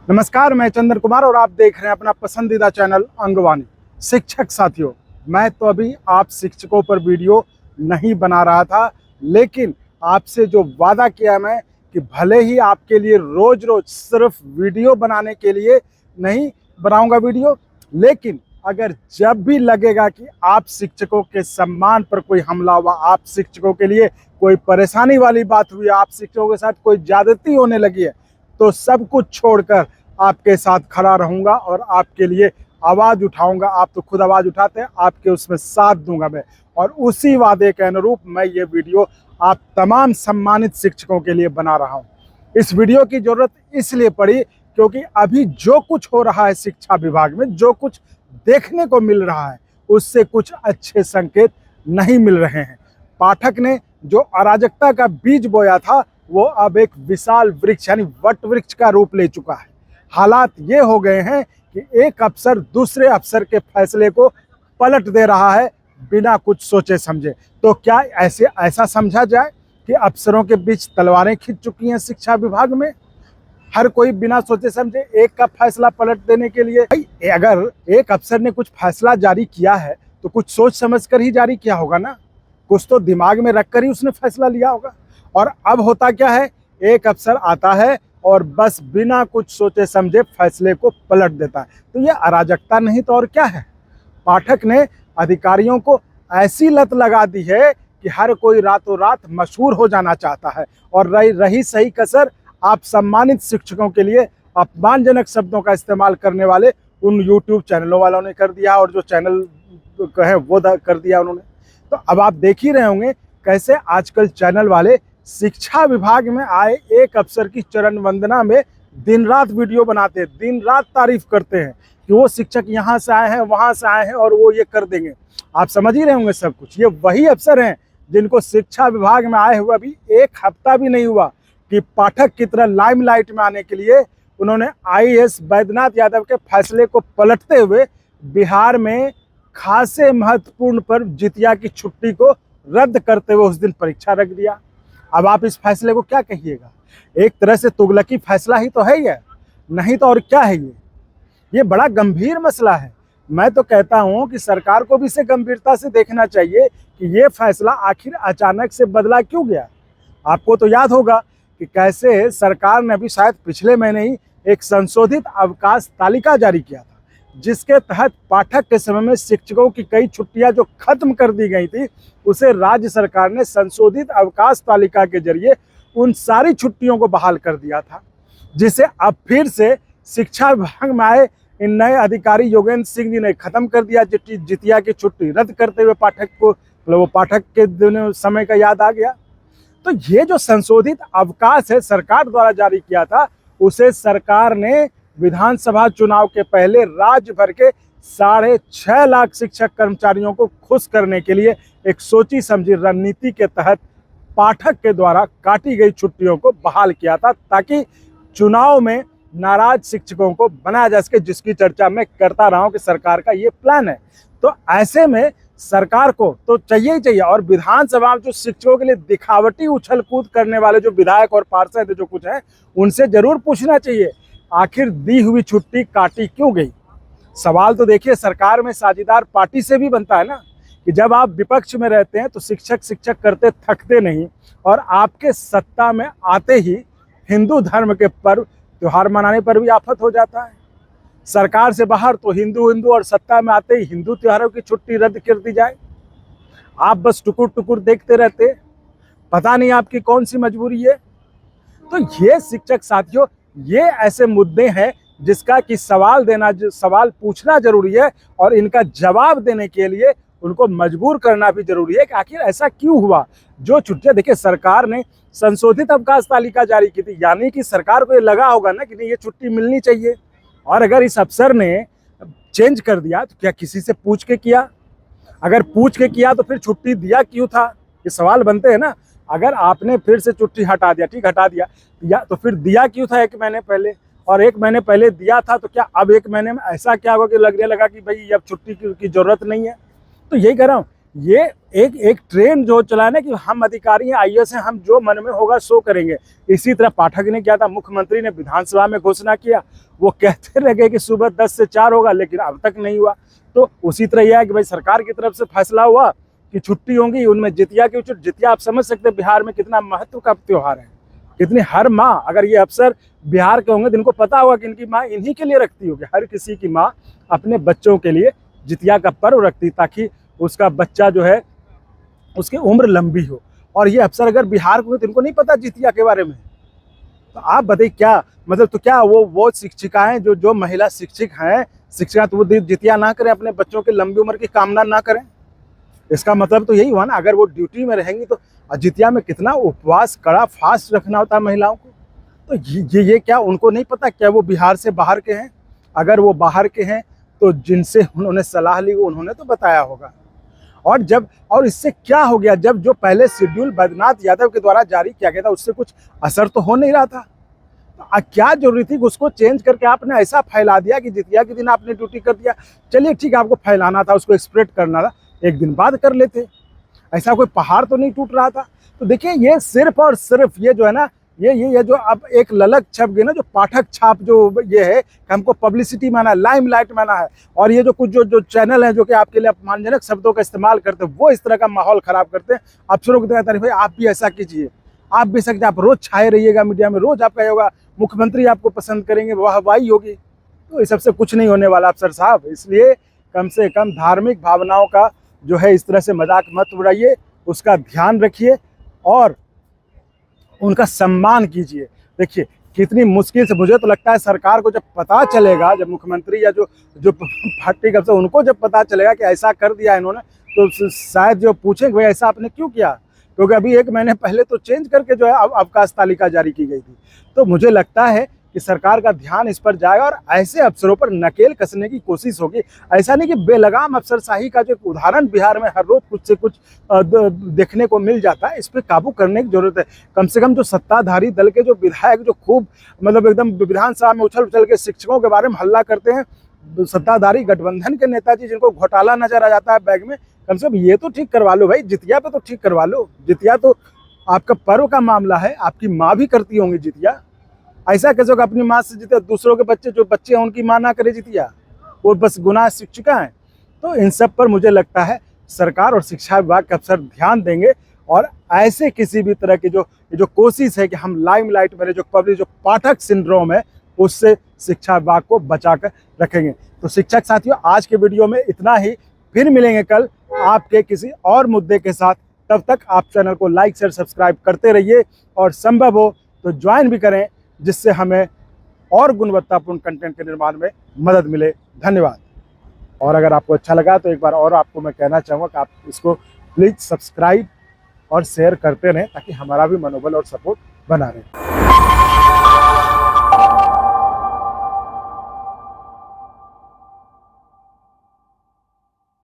नमस्कार, मैं चंदन कुमार और आप देख रहे हैं अपना पसंदीदा चैनल अंगवानी। शिक्षक साथियों, मैं तो अभी आप शिक्षकों पर वीडियो नहीं बना रहा था, लेकिन आपसे जो वादा किया मैं कि भले ही आपके लिए रोज रोज सिर्फ वीडियो बनाने के लिए नहीं बनाऊंगा वीडियो, लेकिन अगर जब भी लगेगा कि आप शिक्षकों के सम्मान पर कोई हमला हुआ, आप शिक्षकों के लिए कोई परेशानी वाली बात हुई, आप शिक्षकों के साथ कोई ज्यादती होने लगी है, तो सब कुछ छोड़कर आपके साथ खड़ा रहूंगा और आपके लिए आवाज उठाऊंगा। आप तो खुद आवाज उठाते हैं, आपके उसमें साथ दूंगा मैं। और उसी वादे के अनुरूप मैं ये वीडियो आप तमाम सम्मानित शिक्षकों के लिए बना रहा हूं। इस वीडियो की जरूरत इसलिए पड़ी क्योंकि अभी जो कुछ हो रहा है शिक्षा विभाग में, जो कुछ देखने को मिल रहा है, उससे कुछ अच्छे संकेत नहीं मिल रहे हैं। पाठक ने जो अराजकता का बीज बोया था, वो अब एक विशाल वृक्ष यानी वट वृक्ष का रूप ले चुका है। हालात ये हो गए हैं कि एक अफसर दूसरे अफसर के फैसले को पलट दे रहा है बिना कुछ सोचे समझे। तो क्या ऐसा समझा जाए कि अफसरों के बीच तलवारें खिंच चुकी हैं शिक्षा विभाग में? हर कोई बिना सोचे समझे एक का फैसला पलट देने के लिए। भाई, अगर एक अफसर ने कुछ फैसला जारी किया है तो कुछ सोच समझ कर ही जारी किया होगा ना, कुछ तो दिमाग में रखकर ही उसने फैसला लिया होगा। और अब होता क्या है, एक अफसर आता है और बस बिना कुछ सोचे समझे फैसले को पलट देता है। तो ये अराजकता नहीं तो और क्या है। पाठक ने अधिकारियों को ऐसी लत लगा दी है कि हर कोई रातों रात मशहूर हो जाना चाहता है। और रही सही कसर आप सम्मानित शिक्षकों के लिए अपमानजनक शब्दों का इस्तेमाल करने वाले उन यूट्यूब चैनलों वालों ने कर दिया, और जो चैनल है वो कर दिया उन्होंने। तो अब आप देख ही रहे होंगे कैसे आजकल चैनल वाले शिक्षा विभाग में आए एक अफसर की चरण वंदना में दिन रात वीडियो बनाते हैं, दिन रात तारीफ करते हैं कि वो शिक्षक यहाँ से आए हैं, वहाँ से आए हैं और वो ये कर देंगे। आप समझ ही रहे होंगे सब कुछ। ये वही अफसर हैं जिनको शिक्षा विभाग में आए हुए अभी एक हफ्ता भी नहीं हुआ कि पाठक की तरह लाइमलाइट में आने के लिए उन्होंने आईएएस बैद्यनाथ यादव के फैसले को पलटते हुए बिहार में खासे महत्वपूर्ण पर्व जितिया की छुट्टी को रद्द करते हुए उस दिन परीक्षा रख दिया। अब आप इस फैसले को क्या कहिएगा? एक तरह से तुगलकी फैसला ही तो है ये, नहीं तो और क्या है ये बड़ा गंभीर मसला है। मैं तो कहता हूं कि सरकार को भी इसे गंभीरता से देखना चाहिए कि ये फैसला आखिर अचानक से बदला क्यों गया। आपको तो याद होगा कि कैसे सरकार ने अभी शायद पिछले महीने ही एक संशोधित अवकाश तालिका जारी किया था, जिसके तहत पाठक के समय में शिक्षकों की कई छुट्टियां जो खत्म कर दी गई थी, उसे राज्य सरकार ने संशोधित अवकाश तालिका के जरिए उन सारी छुट्टियों को बहाल कर दिया था, जिसे अब फिर से शिक्षा विभाग में आए इन नए अधिकारी योगेंद्र सिंह जी ने खत्म कर दिया। जितिया की छुट्टी रद्द करते हुए पाठक को, मतलब वो पाठक के दिन समय का याद आ गया। तो ये जो संशोधित अवकाश है सरकार द्वारा जारी किया था, उसे सरकार ने विधानसभा चुनाव के पहले राज्य भर के 6.5 लाख शिक्षक कर्मचारियों को खुश करने के लिए एक सोची समझी रणनीति के तहत पाठक के द्वारा काटी गई छुट्टियों को बहाल किया था, ताकि चुनाव में नाराज शिक्षकों को बनाया जा सके, जिसकी चर्चा मैं करता रहा हूं कि सरकार का ये प्लान है। तो ऐसे में सरकार को तो चाहिए ही चाहिए, और विधानसभा में जो शिक्षकों के लिए दिखावटी उछल कूद करने वाले जो विधायक और पार्षद जो कुछ हैं, उनसे जरूर पूछना चाहिए आखिर दी हुई छुट्टी काटी क्यों गई। सवाल तो देखिए सरकार में साझेदार पार्टी से भी बनता है ना, कि जब आप विपक्ष में रहते हैं तो शिक्षक करते थकते नहीं, और आपके सत्ता में आते ही हिंदू धर्म के पर्व त्योहार मनाने पर भी आफत हो जाता है। सरकार से बाहर तो हिंदू, और सत्ता में आते ही हिंदू त्योहारों की छुट्टी रद्द कर दी जाए। आप बस टुकुर टुकुर देखते रहते, पता नहीं आपकी कौन सी मजबूरी है। तो ये शिक्षक साथियों, ये ऐसे मुद्दे हैं जिसका कि सवाल पूछना जरूरी है, और इनका जवाब देने के लिए उनको मजबूर करना भी जरूरी है कि आखिर ऐसा क्यों हुआ। जो छुट्टियां, देखिए सरकार ने संशोधित अवकाश तालिका जारी की थी, यानी कि सरकार को ये लगा होगा ना कि नहीं ये छुट्टी मिलनी चाहिए, और अगर इस अफसर ने चेंज कर दिया तो क्या किसी से पूछ के किया? अगर पूछ के किया तो फिर छुट्टी दिया क्यों था? ये सवाल बनते हैं ना। अगर आपने फिर से छुट्टी हटा दिया, ठीक हटा दिया, तो फिर दिया क्यों था 1 महीने पहले? और 1 महीने पहले दिया था तो क्या अब 1 महीने में ऐसा क्या होगा कि लगने लगा कि भाई अब छुट्टी की जरूरत नहीं है? तो यही कह रहा हूँ ये एक एक ट्रेन जो चला ना कि हम अधिकारी हैं, आईएएस हैं, हम जो मन में होगा सो करेंगे। इसी तरह पाठक ने किया था, मुख्यमंत्री ने विधानसभा में घोषणा किया, वो कहते रहे कि सुबह 10 से 4 होगा, लेकिन अब तक नहीं हुआ। तो उसी तरह यह है कि भाई सरकार की तरफ से फैसला हुआ कि छुट्टी होंगी, उनमें जितिया की छुट्टी। जितिया आप समझ सकते हैं बिहार में कितना महत्व का त्यौहार है, कितनी हर माँ, अगर ये अफसर बिहार के होंगे तो इनको पता होगा कि इनकी माँ इन्हीं के लिए रखती होगी। हर किसी की माँ अपने बच्चों के लिए जितिया का पर्व रखती ताकि उसका बच्चा जो है उसकी उम्र लंबी हो। और ये अफसर अगर बिहार को तो इनको नहीं पता जितिया के बारे में। तो आप बताइए क्या मतलब, तो क्या वो शिक्षिकाएं जो महिला शिक्षक हैं, शिक्षिका, तो वो जितिया ना करें, अपने बच्चों की लंबी उम्र की कामना ना करें? इसका मतलब तो यही हुआ ना, अगर वो ड्यूटी में रहेंगी तो जितिया में कितना उपवास, कड़ा फास्ट रखना होता है महिलाओं को। तो ये क्या उनको नहीं पता क्या वो बिहार से बाहर के हैं? अगर वो बाहर के हैं तो जिनसे उन्होंने सलाह ली उन्होंने तो बताया होगा। और इससे क्या हो गया, जब जो पहले शेड्यूल बैद्यनाथ यादव के द्वारा जारी किया गया था उससे कुछ असर तो हो नहीं रहा था। तो क्या जरूरी थी उसको चेंज करके आपने ऐसा फैला दिया कि जितिया के दिन आपने ड्यूटी कर दिया। चलिए ठीक है, आपको फैलाना था, उसको स्प्रेड करना था, एक दिन बाद कर लेते, ऐसा कोई पहाड़ तो नहीं टूट रहा था। तो देखिए ये सिर्फ और सिर्फ ये जो है ना, ये जो अब एक ललक छप गई ना, जो पाठक छाप जो ये है कि हमको पब्लिसिटी माना है, लाइमलाइट माना है, और ये जो कुछ जो चैनल हैं जो कि आपके लिए अपमानजनक शब्दों का इस्तेमाल करते हैं, वो इस तरह का माहौल खराब करते हैं। अफसरों की तरह तारीफ है, आप भी ऐसा कीजिए, आप भी सकते, आप रोज छाए रहिएगा मीडिया में, रोज आपका होगा, मुख्यमंत्री आपको पसंद करेंगे, वाहवाही होगी। तो इस सबसे कुछ नहीं होने वाला अफसर साहब। इसलिए कम से कम धार्मिक भावनाओं का जो है इस तरह से मजाक मत उड़ाइए, उसका ध्यान रखिए और उनका सम्मान कीजिए। देखिए कितनी मुश्किल से, मुझे तो लगता है सरकार को जब पता चलेगा, जब मुख्यमंत्री या जो पार्टी का अफसर, उनको जब पता चलेगा कि ऐसा कर दिया इन्होंने, तो शायद जो पूछेंगे भाई ऐसा आपने क्यों किया, क्योंकि अभी 1 महीने पहले तो चेंज करके जो है अवकाश तालिका जारी की गई थी। तो मुझे लगता है कि सरकार का ध्यान इस पर जाएगा और ऐसे अफसरों पर नकेल कसने की कोशिश होगी। ऐसा नहीं कि बेलगाम अफसरशाही का जो उदाहरण बिहार में हर रोज कुछ से कुछ देखने को मिल जाता है, इस पर काबू करने की जरूरत है। कम से कम जो सत्ताधारी दल के जो विधायक जो खूब मतलब एकदम विधानसभा में उछल उछल के शिक्षकों के बारे में हल्ला करते हैं, सत्ताधारी गठबंधन के नेताजी जिनको घोटाला नजर आ जाता है बैग में, कम से कम ये तो ठीक करवा लो भाई, जितिया पे तो ठीक करवा लो। जितिया तो आपका पर्व का मामला है, आपकी माँ भी करती होंगी जितिया। ऐसा कैसे होगा अपनी माँ से जितिया, दूसरों के बच्चे जो बच्चे हैं उनकी माँ ना करे जितिया, वो बस गुनाह शिक्षिका हैं। तो इन सब पर मुझे लगता है सरकार और शिक्षा विभाग के अफसर ध्यान देंगे और ऐसे किसी भी तरह की जो कोशिश है कि हम लाइमलाइट में जो पब्लिक जो पाठक सिंड्रोम है उससे शिक्षा विभाग को बचा कर रखेंगे। तो शिक्षक साथियों, आज के वीडियो में इतना ही, फिर मिलेंगे कल आपके किसी और मुद्दे के साथ। तब तक आप चैनल को लाइक शेयर सब्सक्राइब करते रहिए और संभव हो तो ज्वाइन भी करें, जिससे हमें और गुणवत्तापूर्ण कंटेंट के निर्माण में मदद मिले। धन्यवाद। और अगर आपको अच्छा लगा तो एक बार और आपको मैं कहना चाहूँगा कि आप इसको प्लीज़ सब्सक्राइब और शेयर करते रहें ताकि हमारा भी मनोबल और सपोर्ट बना रहे।